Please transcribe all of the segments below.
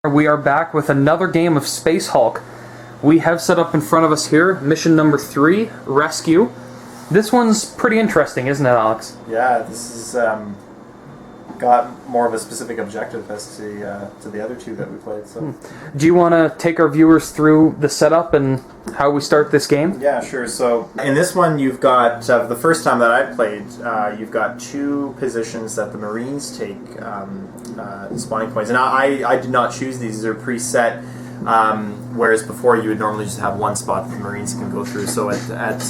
We are back with another game of Space Hulk. We have set up in front of us here mission number 3, Rescue. This one's pretty interesting, isn't it, Alex? Yeah, this is got more of a specific objective as to the other two that we played. So, do you want to take our viewers through the setup and how we start this game? Yeah, sure. So in this one, you've got the first time that I played, you've got 2 positions that the Marines take spawning points, and I did not choose these; these are preset. Whereas before, you would normally just have one spot that the Marines can go through. So at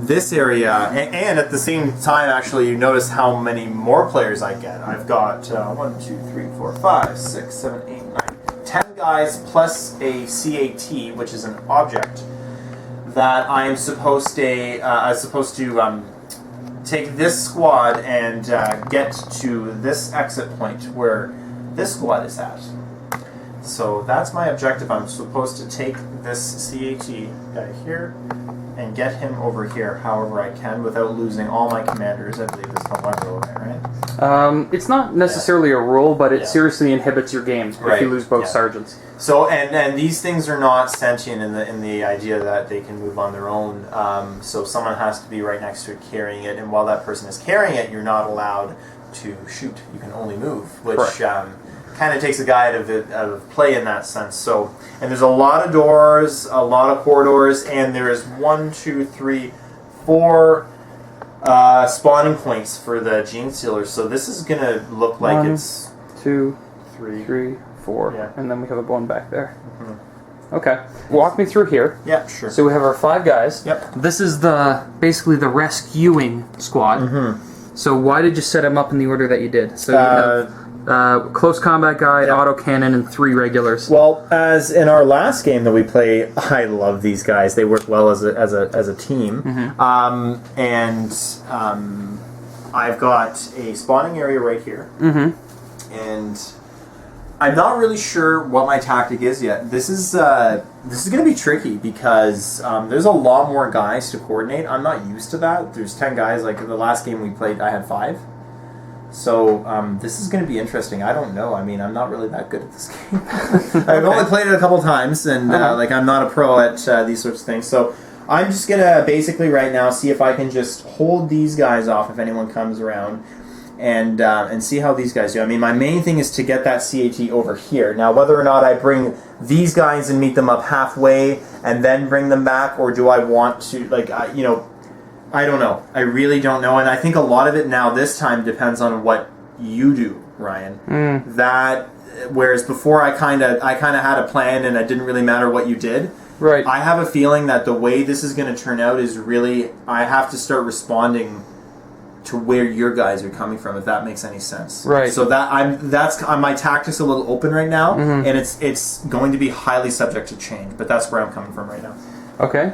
this area, and at the same time, actually, you notice how many more players I get. I've got 1, 2, 3, 4, 5, 6, 7, 8, 9, 10 guys plus a CAT, which is an object that I'm supposed to take this squad and get to this exit point where this squad is at. So that's my objective. I'm supposed to take this CAT guy here and get him over here however I can without losing all my commanders. I believe there's no one rule there, right? It's not necessarily a rule, but it seriously inhibits your game if you lose both sergeants. So and these things are not sentient in the idea that they can move on their own. So someone has to be right next to it carrying it, and while that person is carrying it, you're not allowed to shoot. You can only move, which kind of takes a guy out of play in that sense. So, and there's a lot of doors, a lot of corridors, and there is 1, 2, 3, 4 spawning points for the gene stealers. So this is gonna look like 1, it's 2, 3, 4, and then we have a one back there. Okay, walk me through here. Yeah, sure. So we have our 5 guys. Yep. This is basically the rescuing squad. So why did you set them up in the order that you did? So you have close combat guy, autocannon, and 3 regulars. Well, as in our last game that we play, I love these guys. They work well as a team. I've got a spawning area right here, and I'm not really sure what my tactic is yet. This is going to be tricky because there's a lot more guys to coordinate. I'm not used to that. There's 10 guys. Like in the last game we played, I had 5. So this is going to be interesting. I don't know. I mean, I'm not really that good at this game. I've only played it a couple times, and I'm not a pro at these sorts of things. So I'm just going to basically right now see if I can just hold these guys off if anyone comes around, and see how these guys do. I mean, my main thing is to get that CAT over here. Now, whether or not I bring these guys and meet them up halfway and then bring them back, or do I want to, I don't know. I really don't know, and I think a lot of it now this time depends on what you do, Ryan. Whereas before I kind of had a plan and it didn't really matter what you did. Right. I have a feeling that the way this is going to turn out is really I have to start responding to where your guys are coming from, if that makes any sense. Right. So that's my tactics a little open right now, and it's going to be highly subject to change. But that's where I'm coming from right now. Okay.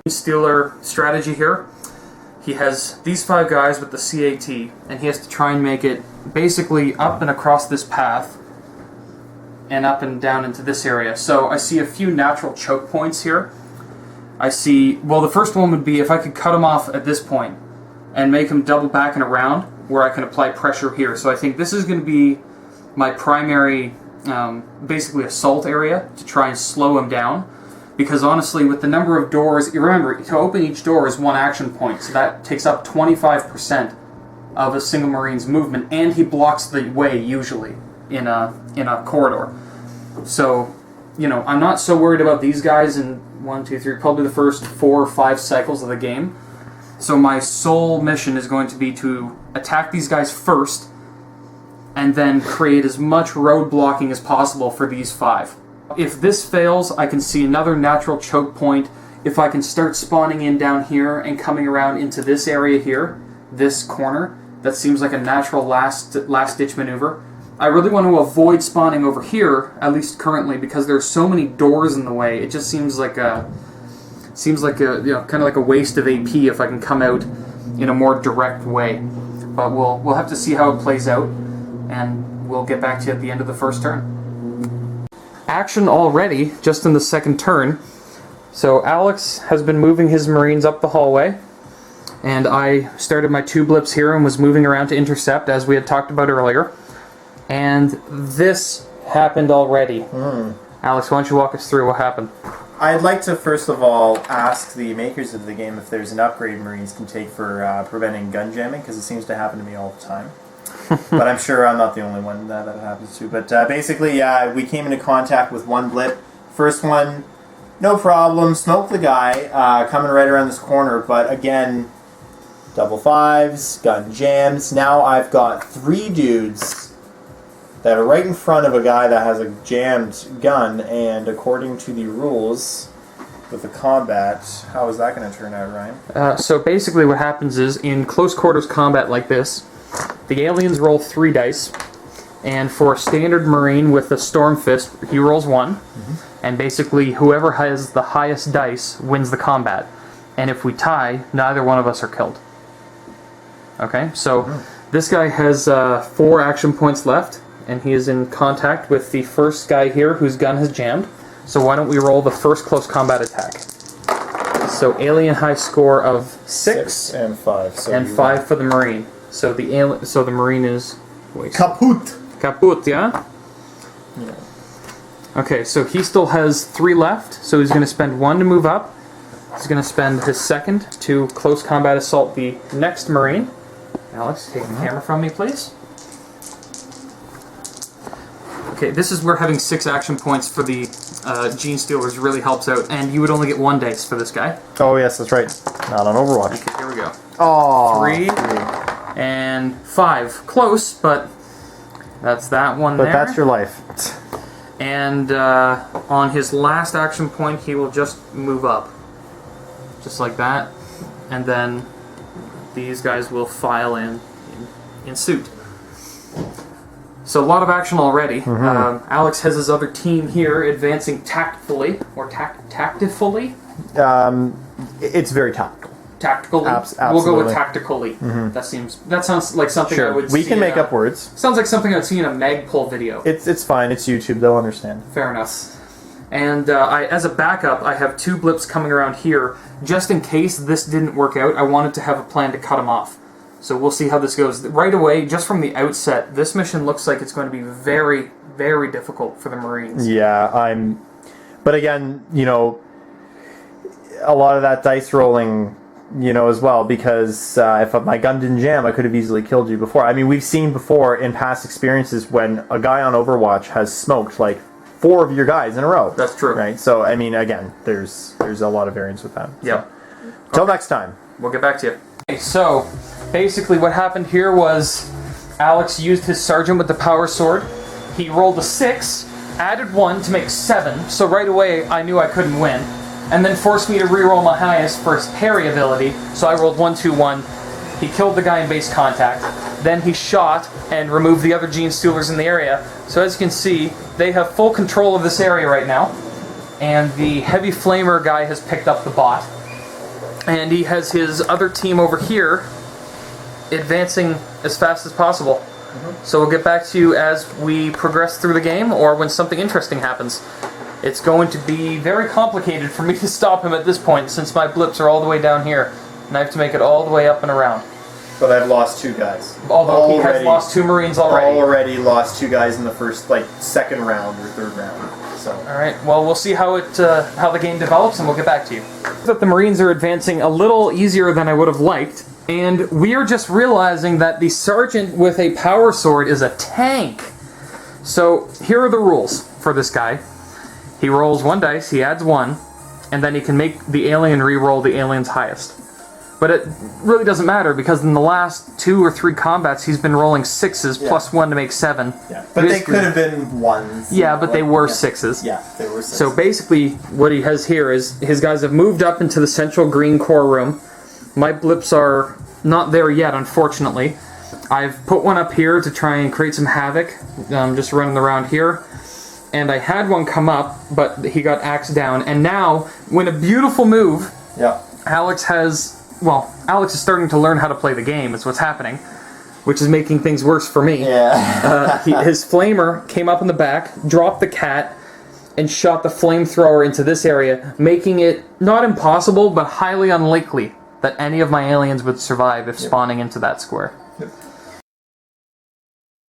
Stealer strategy here. He has these 5 guys with the CAT, and he has to try and make it basically up and across this path and up and down into this area. So I see a few natural choke points here. I see, well, the first one would be if I could cut him off at this point and make him double back and around where I can apply pressure here. So I think this is going to be my primary basically assault area to try and slow him down. Because honestly, with the number of doors, you remember, to open each door is 1 action point, so that takes up 25% of a single Marine's movement, and he blocks the way, usually, in a corridor. So, I'm not so worried about these guys in 1, 2, 3, probably the first 4 or 5 cycles of the game. So my sole mission is going to be to attack these guys first, and then create as much road blocking as possible for these 5. If this fails, I can see another natural choke point. If I can start spawning in down here and coming around into this area here, this corner, that seems like a natural last-ditch maneuver. I really want to avoid spawning over here, at least currently, because there's so many doors in the way. It just seems like a kind of like a waste of AP if I can come out in a more direct way. But we'll have to see how it plays out, and we'll get back to you at the end of the first turn. Action already, just in the second turn. So Alex has been moving his Marines up the hallway, and I started my 2 blips here and was moving around to intercept, as we had talked about earlier. And this happened already. Alex, why don't you walk us through what happened? I'd like to first of all ask the makers of the game if there's an upgrade Marines can take for preventing gun jamming, because it seems to happen to me all the time. But I'm sure I'm not the only one that happens to. But basically, we came into contact with one blip. First one, no problem, smoked the guy coming right around this corner. But again, double fives, gun jams. Now I've got 3 dudes that are right in front of a guy that has a jammed gun, and according to the rules with the combat, how is that going to turn out, Ryan? So basically what happens is, in close quarters combat like this, the aliens roll 3 dice, and for a standard Marine with a Storm Fist, he rolls 1, and basically whoever has the highest dice wins the combat. And if we tie, neither one of us are killed. Okay, so this guy has 4 action points left, and he is in contact with the first guy here whose gun has jammed. So why don't we roll the first close combat attack? So alien high score of 6 and 5. So and 5 for the Marine. So the Marine is kaput. Kaput, yeah? Yeah. Okay, so he still has 3 left, so he's going to spend 1 to move up. He's going to spend his second to close combat assault the next Marine. Alex, take the camera from me, please. Okay, this is where having 6 action points for the Gene Stealers really helps out, and you would only get 1 dice for this guy. Oh yes, that's right. Not on Overwatch. Okay, here we go. Oh, 3 and 5. Close, but that's that one there. But that's your life. And on his last action point, he will just move up. Just like that. And then these guys will file in suit. So a lot of action already. Alex has his other team here advancing tactfully, or tactifully? It's very tactical. Tactically? Absolutely. We'll go with tactically. That sounds like something I would see. We can make up words. Sounds like something I'd see in a Magpul video. It's fine. It's YouTube. They'll understand. Fair enough. And as a backup, I have 2 blips coming around here. Just in case this didn't work out, I wanted to have a plan to cut them off. So we'll see how this goes. Right away, just from the outset, this mission looks like it's going to be very, very difficult for the Marines. Yeah, But again, you know, a lot of that dice rolling, you know, as well, because if my gun didn't jam, I could have easily killed you before. I mean, we've seen before in past experiences when a guy on Overwatch has smoked like 4 of your guys in a row. That's true. Right? So, I mean, again, there's a lot of variance with that. Yep. Till next time. We'll get back to you. Okay, so basically what happened here was Alex used his sergeant with the power sword. He rolled a 6, added 1 to make 7, so right away I knew I couldn't win, and then forced me to reroll my highest for his parry ability, so I rolled 1, 2, 1. He killed the guy in base contact. Then he shot and removed the other Gene Stealers in the area. So as you can see, they have full control of this area right now, and the heavy flamer guy has picked up the bot. And he has his other team over here advancing as fast as possible. So we'll get back to you as we progress through the game, or when something interesting happens. It's going to be very complicated for me to stop him at this point, since my blips are all the way down here, and I have to make it all the way up and around. But I've lost 2 guys. Although he has lost 2 Marines already. Already lost 2 guys in the first, second round or third round. So. All right. Well, we'll see how the game develops, and we'll get back to you. That the Marines are advancing a little easier than I would have liked, and we are just realizing that the sergeant with a power sword is a tank. So here are the rules for this guy. He rolls 1 dice, he adds 1, and then he can make the alien re-roll the alien's highest. But it really doesn't matter, because in the last 2 or 3 combats, he's been rolling 6s plus 1 to make 7. Yeah, but they could have been 1s. Yeah, but they were 6s. Yeah, they were 6s. So basically, what he has here is his guys have moved up into the central green core room. My blips are not there yet, unfortunately. I've put one up here to try and create some havoc, just running around here. And I had one come up, but he got axed down. And now, when a beautiful move, Alex is starting to learn how to play the game, is what's happening, which is making things worse for me. Yeah. His flamer came up in the back, dropped the cat, and shot the flamethrower into this area, making it not impossible, but highly unlikely that any of my aliens would survive if spawning into that square.